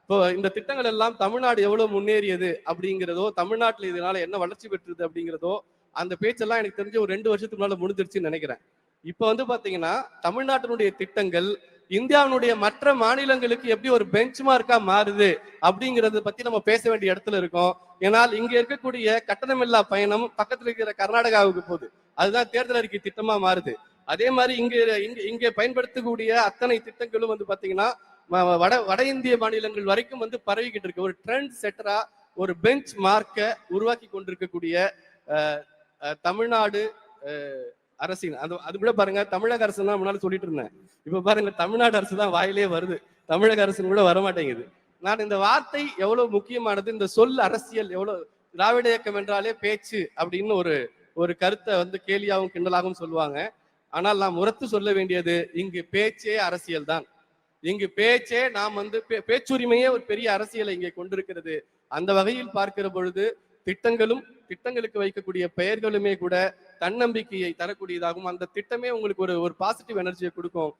இப்போ இந்த திட்டங்கள் எல்லாம் தமிழ்நாடு எவ்வளவு முன்னேறியது அப்படிங்கிறதோ, தமிழ்நாட்டுல இதனால என்ன வளர்ச்சி பெற்றது அப்படிங்கிறதோ, அந்த பேச்செல்லாம் எனக்கு தெரிஞ்சு ஒரு 2 வருஷத்துக்கு முன்னால முடிஞ்சிருச்சுன்னு நினைக்கிறேன். இப்ப வந்து பாத்தீங்கன்னா, தமிழ்நாட்டினுடைய திட்டங்கள் இந்தியாவினுடைய மற்ற மாநிலங்களுக்கு எப்படி ஒரு பெஞ்ச் மார்க்கா மாறுது அப்படிங்கறத பத்தி நம்ம பேச வேண்டிய இடத்துல இருக்கோம். ஏனால் இங்க இருக்கக்கூடிய கட்டணமில்லா பயணம் பக்கத்துல இருக்கிற கர்நாடகாவுக்கு போகுது. அதுதான் தேர்தல் அறிக்கை திட்டமா மாறுது. அதே மாதிரி இங்க இங்க இங்க பயன்படுத்தக்கூடிய அத்தனை திட்டங்களும் வந்து பாத்தீங்கன்னா வட இந்திய மாநிலங்கள் வரைக்கும் வந்து பரவிக்கிட்டு இருக்கு. ஒரு ட்ரெண்ட் செட்டரா ஒரு பெஞ்ச் மார்க்கை உருவாக்கி கொண்டிருக்கக்கூடிய தமிழ்நாடு அரசின் அது கூட பாருங்க, தமிழக அரசு தான் முன்னால சொல்லிட்டு இருந்தேன். இப்ப பாருங்க, தமிழ்நாடு அரசு தான் வாயிலே வருது, தமிழக அரசு கூட வரமாட்டேங்குது. நான் இந்த வார்த்தை எவ்வளவு முக்கியமானது, இந்த சொல் அரசியல் எவ்வளவு, திராவிட இயக்கம் என்றாலே பேச்சு அப்படின்னு ஒரு கருத்தை வந்து கேலியாகவும் கிண்டலாகவும் சொல்லுவாங்க. ஆனால் நாம் உரத்து சொல்ல வேண்டியது, இங்கு பேச்சே அரசியல் தான். இங்கு பேச்சே நாம் வந்து பேச்சுரிமையே ஒரு பெரிய அரசியலை இங்கே கொண்டிருக்கிறது. அந்த வகையில் பார்க்கிற பொழுது திட்டங்களுக்கு வைக்கக்கூடிய பெயர்களுமே கூட தன்னம்பிக்கையை தரக்கூடியதாகும். அந்த திட்டமே உங்களுக்கு ஒரு பாசிட்டிவ் எனர்ஜியை கொடுக்கும்.